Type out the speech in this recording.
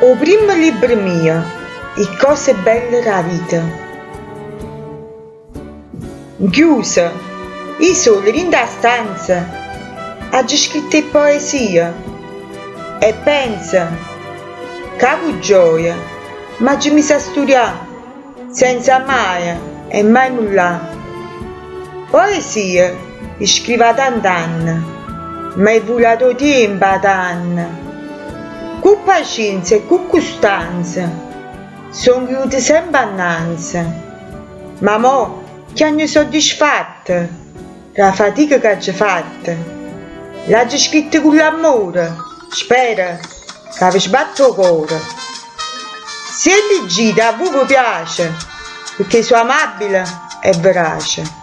O primo libro mio, e cose belle della vita. Chiusa, io solo in da stanza, ho scritto poesia e pensa, cavo gioia, ma ci mi sa studiare, senza mai e mai nulla. Poesia, scrivo tant'anni, ma è volato tempo ad anni. Con pazienza e con costanza, sono venuti sempre annanzi. Ma mo, che hanno soddisfatta, la fatica che ho fatto. L'ho scritta con l'amore, spero che vi sbatto il cuore. Se leggete a voi vi piace, perché sono amabile e verace.